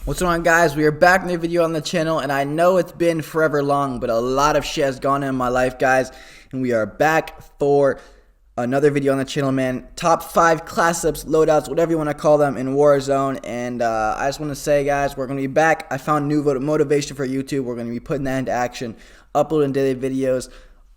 What's going on, guys? We are back in a video on the channel, and I know it's been forever long, but a lot of shit has gone on in my life, guys, and we are back for another video on the channel, man. Top 5 class ups, loadouts, whatever you want to call them in Warzone. And I just want to say, guys, we're going to be back. I found new motivation for YouTube. We're going to be putting that into action, uploading daily videos,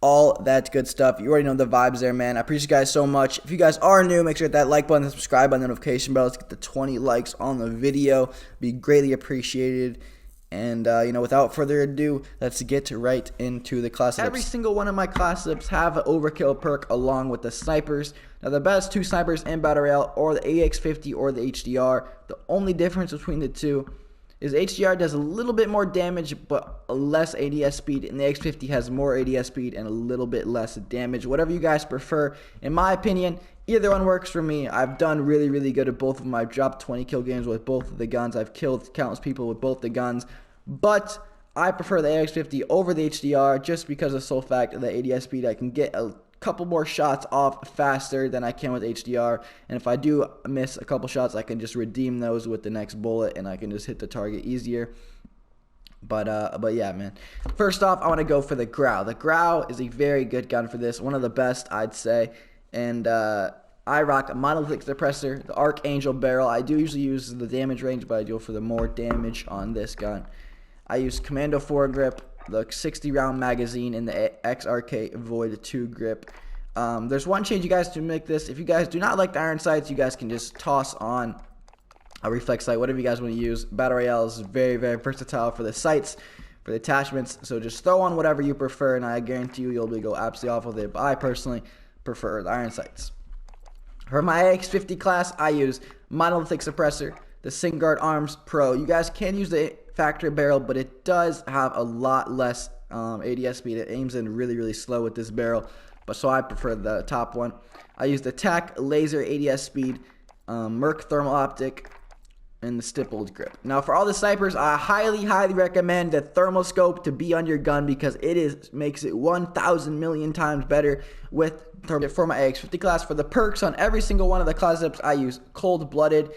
all that good stuff. You already know the vibes there, man. I appreciate you guys so much. If you guys are new, make sure to hit that like button, subscribe button, notification bell. Let's get the 20 likes on the video. Be greatly appreciated. And, without further ado, let's get right into the class ups. Every single one of my class ups have an overkill perk along with the snipers. Now, the best 2 snipers in Battle Royale are the AX50 or the HDR. The only difference between the two is HDR does a little bit more damage but less ADS speed, and the X50 has more ADS speed and a little bit less damage. Whatever you guys prefer. In my opinion, either one works for me. I've done really good at both of them. I've dropped 20 kill games with both of the guns. I've killed countless people with both the guns. But I prefer the AX50 over the HDR just because of the sole fact of the ADS speed. I can get a couple more shots off faster than I can with HDR, and if I do miss a couple shots, I can just redeem those with the next bullet and I can just hit the target easier. But yeah, man. First off, I want to go for the Grau. The Grau is a very good gun for this, one of the best, I'd say. And I rock a monolithic suppressor, the Archangel barrel. I do usually use the damage range, but I go for the more damage on this gun. I use Commando foregrip, the 60 round magazine, in the XRK Void 2 grip. There's one change you guys to make this. If you guys do not like the iron sights, you guys can just toss on a reflex sight, whatever you guys want to use. Battle Royale is very versatile for the sights, for the attachments, so just throw on whatever you prefer, and I guarantee you'll be go absolutely off with it. But I personally prefer the iron sights. For my AX50 class, I use monolithic suppressor, the Singard Arms Pro. You guys can use the factory barrel, but it does have a lot less ADS speed. It aims in really slow with this barrel, but so I prefer the top one. I use the TAC laser ADS speed, Merc thermal optic, and the stippled grip. Now, for all the snipers, I highly recommend the thermal scope to be on your gun because it makes it 1,000 million times better with thermal. For my AX50 class, for the perks on every single one of the class ups, I use cold-blooded.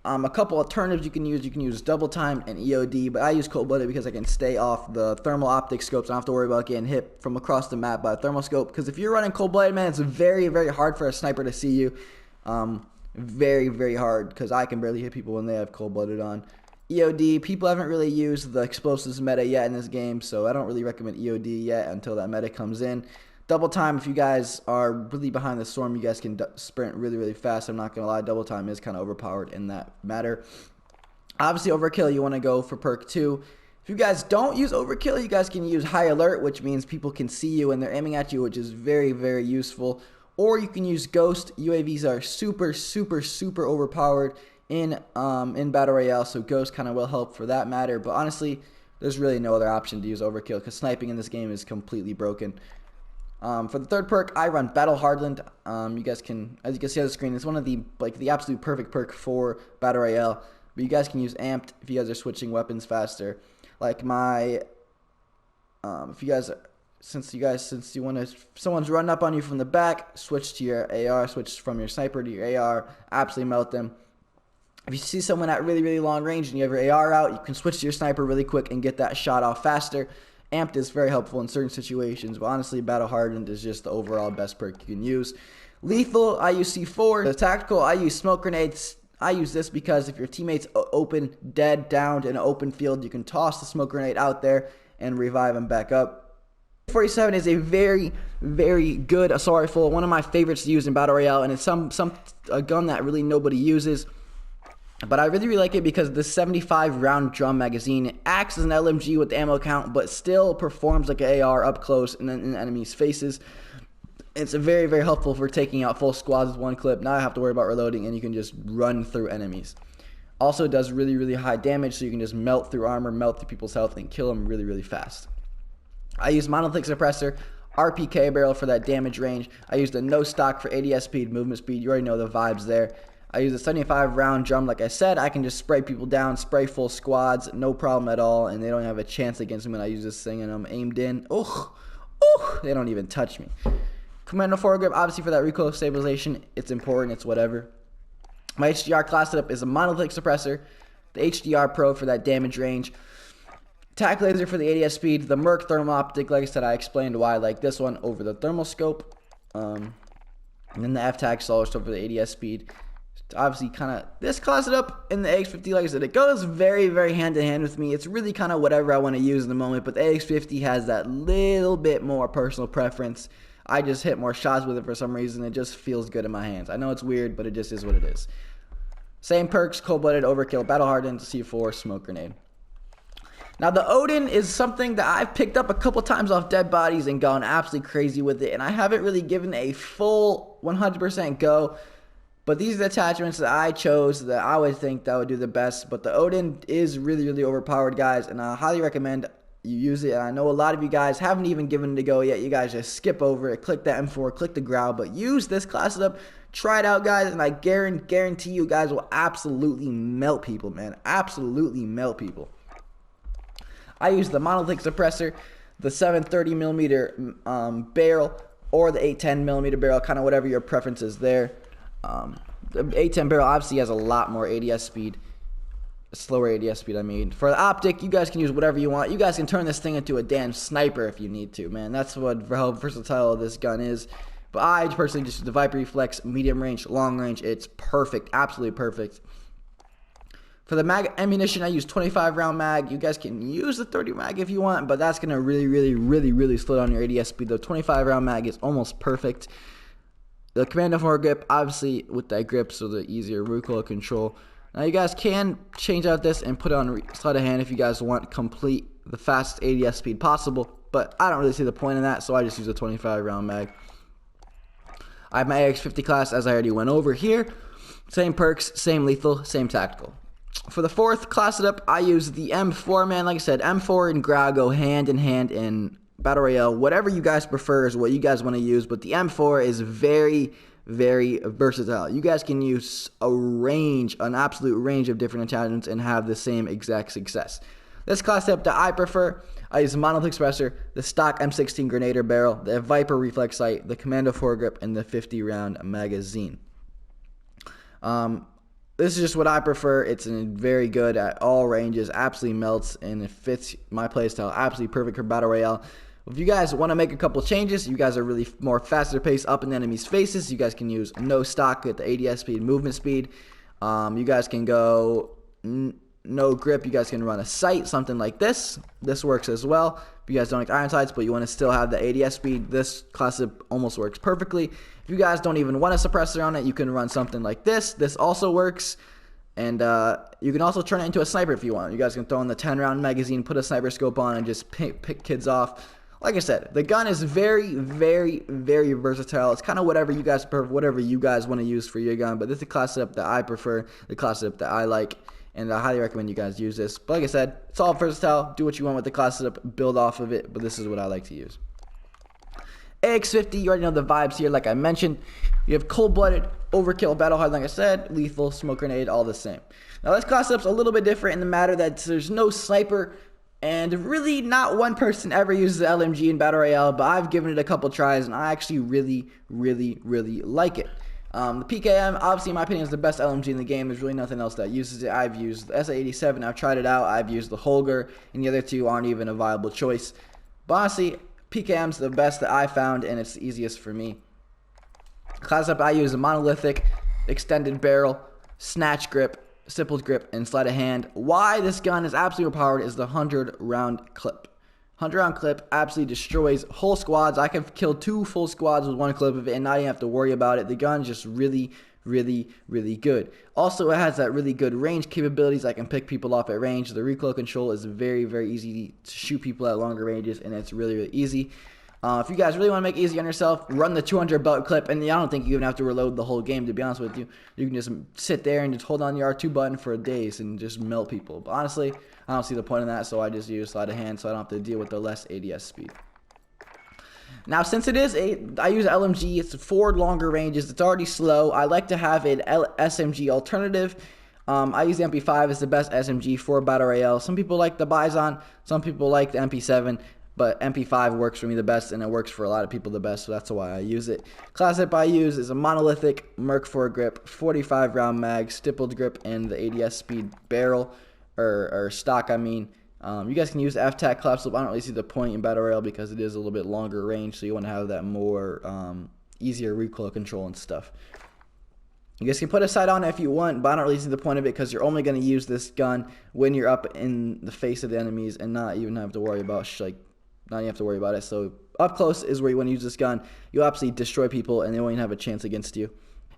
A couple alternatives you can use double time and EOD, but I use cold-blooded because I can stay off the thermal optic scopes. I don't have to worry about getting hit from across the map by a thermal scope, because if you're running cold-blooded, man, it's very hard for a sniper to see you. Very hard, because I can barely hit people when they have cold-blooded on. EOD, people haven't really used the explosives meta yet in this game, so I don't really recommend EOD yet until that meta comes in. Double time, if you guys are really behind the storm, you guys can sprint really fast. I'm not going to lie, double time is kind of overpowered in that matter. Obviously, overkill, you want to go for perk 2. If you guys don't use overkill, you guys can use high alert, which means people can see you and they're aiming at you, which is very useful. Or you can use ghost. UAVs are super overpowered in Battle Royale, so ghost kind of will help for that matter. But honestly, there's really no other option to use overkill because sniping in this game is completely broken. For the third perk, I run Battle Hardened. You guys can, as you can see on the screen, it's one of the absolute perfect perk for Battle Royale. But you guys can use Amped if you guys are switching weapons faster. Like my, if you guys, since you want to, someone's running up on you from the back, switch to your AR, switch from your sniper to your AR, absolutely melt them. If you see someone at really long range and you have your AR out, you can switch to your sniper really quick and get that shot off faster. Amped is very helpful in certain situations, but honestly, Battle Hardened is just the overall best perk you can use. Lethal, I use C4. The tactical, I use smoke grenades. I use this because if your teammate's dead, downed in an open field, you can toss the smoke grenade out there and revive them back up. 47 is a very good assault rifle, one of my favorites to use in Battle Royale, and it's a gun that really nobody uses. But I really like it because the 75 round drum magazine acts as an LMG with the ammo count, but still performs like an AR up close and in enemies' faces. It's very helpful for taking out full squads with one clip. Now I have to worry about reloading, and you can just run through enemies. Also, it does really high damage, so you can just melt through armor, melt through people's health, and kill them really fast. I use monolithic suppressor, RPK barrel for that damage range. I use the no stock for ADS speed, movement speed. You already know the vibes there. I use a 75 round drum. Like I said, I can just spray people down, spray full squads, no problem at all, and they don't have a chance against me when I use this thing and I'm aimed in. They don't even touch me. Commando foregrip, obviously for that recoil stabilization, it's important, it's whatever. My HDR class setup is a monolithic suppressor, the HDR Pro for that damage range, tac laser for the ADS speed, the Merc thermal optic. Like I said, I explained why I like this one over the thermal scope, and then the F-tac solid over the ADS speed. Obviously, kind of this class it up in the AX50. Like I said, it goes very, very hand in hand with me. It's really kind of whatever I want to use in the moment, but the AX50 has that little bit more personal preference. I just hit more shots with it for some reason. It just feels good in my hands. I know it's weird, but it just is what it is. Same perks: cold-blooded, overkill, battle hardened, C4, smoke grenade. Now, the Odin is something that I've picked up a couple times off dead bodies and gone absolutely crazy with it, and I haven't really given a full 100% go. But these are the attachments that I chose that I would think that would do the best. But the Odin is really, really overpowered, guys, and I highly recommend you use it. And I know a lot of you guys haven't even given it a go yet. You guys just skip over it, click the M4, click the growl, but use this class setup. Try it out, guys, and I guarantee you guys will absolutely melt people, man. Absolutely melt people. I use the monolithic suppressor, the 730mm barrel, or the 810mm barrel, kind of whatever your preference is there. The 810 barrel obviously has a lot more ADS speed, slower ADS speed, I mean. For the optic, you guys can use whatever you want. You guys can turn this thing into a damn sniper if you need to, man. That's how versatile this gun is. But I personally just use the Viper Reflex, medium range, long range. It's perfect, absolutely perfect. For the mag ammunition, I use 25 round mag. You guys can use the 30 mag if you want, but that's going to really slow down your ADS speed. The 25 round mag is almost perfect. The commando foregrip, obviously with that grip, so the easier recoil control. Now you guys can change out this and put it on sleight of hand if you guys want the fastest ADS speed possible, but I don't really see the point in that, so I just use a 25 round mag. I have my AX50 class, as I already went over here. Same perks, same lethal, same tactical. For the fourth class setup, I use the M4, man. Like I said, M4 and Grau go hand in hand in Battle Royale. Whatever you guys prefer is what you guys want to use, but the M4 is very, very versatile. You guys can use an absolute range of different attachments and have the same exact success. This class setup that I prefer, I use the monolithic suppressor, the stock M16 Grenadier barrel, the Viper reflex sight, the commando foregrip, and the 50 round magazine. This is just what I prefer. It's very good at all ranges, absolutely melts, and it fits my playstyle. Absolutely perfect for Battle Royale. If you guys want to make a couple changes, you guys are really more faster paced up in enemies' faces. You guys can use no stock at the ADS speed, movement speed. You guys can go no grip. You guys can run a sight, something like this. This works as well. If you guys don't like iron sights, but you want to still have the ADS speed, this class almost works perfectly. If you guys don't even want a suppressor on it, you can run something like this. This also works. And you can also turn it into a sniper if you want. You guys can throw in the 10 round magazine, put a sniper scope on, and just pick kids off. Like I said, the gun is very, very, very versatile. It's kind of whatever you guys prefer, whatever you guys want to use for your gun. But this is the class setup that I prefer, the class setup that I like, and I highly recommend you guys use this. But like I said, it's all versatile. Do what you want with the class setup, build off of it. But this is what I like to use. AX50, you already know the vibes here. Like I mentioned, you have cold-blooded, overkill, battle hard. Like I said, lethal, smoke grenade, all the same. Now this class setup's a little bit different in the matter that there's no sniper. And really, not one person ever uses the LMG in Battle Royale, but I've given it a couple tries, and I actually really, really, really like it. The PKM, obviously, in my opinion, is the best LMG in the game. There's really nothing else that uses it. I've used the SA-87. I've tried it out. I've used the Holger, and the other two aren't even a viable choice. But honestly, PKM's the best that I found, and it's the easiest for me. Class up, I use a monolithic, extended barrel, snatch grip, stippled grip, and sleight of hand. Why this gun is absolutely overpowered is the 100 round clip. 100 round clip absolutely destroys whole squads. I can kill 2 full squads with 1 clip of it and not even have to worry about it. The gun's just really, really, really good. Also, it has that really good range capabilities. I can pick people off at range. The recoil control is very, very easy to shoot people at longer ranges, and it's really, really easy. If you guys really want to make it easy on yourself, run the 200 belt clip, and I don't think you even have to reload the whole game, to be honest with you. You can just sit there and just hold on your R2 button for days and just melt people. But honestly, I don't see the point in that, so I just use sleight of hand so I don't have to deal with the less ADS speed. Now, since I use LMG, it's 4 longer ranges. It's already slow. I like to have an SMG alternative. I use the MP5 as the best SMG for Battle Royale. Some people like the Bison. Some people like the MP7. But MP5 works for me the best, and it works for a lot of people the best, so that's why I use it. Class setup I use is a monolithic Merc foregrip, 45 round mag, stippled grip, and the ADS speed barrel. or stock, I mean. You guys can use F-Tac collapse loop. I don't really see the point in Battle Royale because it is a little bit longer range, so you want to have that more easier recoil control and stuff. You guys can put a sight on it if you want, but I don't really see the point of it because you're only going to use this gun when you're up in the face of the enemies and not even have to worry about it. So up close is where you want to use this gun. You'll absolutely destroy people and they won't even have a chance against you.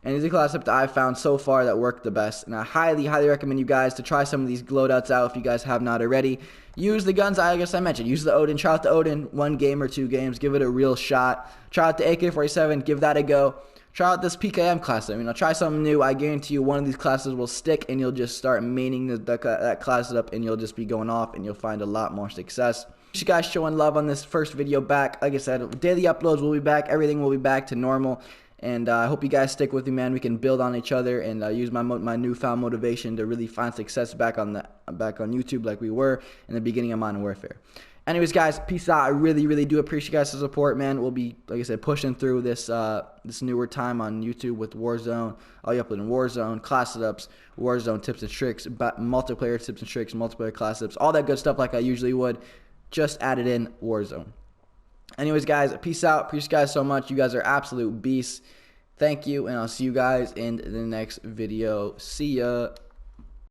And these are the class setups that I've found so far that work the best. And I highly, highly recommend you guys to try some of these loadouts out if you guys have not already. Use the guns I mentioned. Use the Odin. Try out the Odin 1 game or 2 games. Give it a real shot. Try out the AK-47. Give that a go. Try out this PKM class. I mean, I'll try something new. I guarantee you one of these classes will stick and you'll just start maining that class up and you'll just be going off and you'll find a lot more success. You guys showing love on this first video back. Like I said, daily uploads will be back. Everything will be back to normal. And I hope you guys stick with me, man. We can build on each other and use my newfound motivation to really find success back on YouTube like we were in the beginning of Modern Warfare. Anyways, guys, peace out. I really, really do appreciate you guys' support, man. We'll be, like I said, pushing through this this newer time on YouTube with Warzone. I'll be uploading Warzone, class setups, Warzone tips and tricks, multiplayer tips and tricks, multiplayer class setups, all that good stuff like I usually would. Just added in Warzone. Anyways, guys, peace out. Appreciate you guys so much. You guys are absolute beasts. Thank you, and I'll see you guys in the next video. See ya.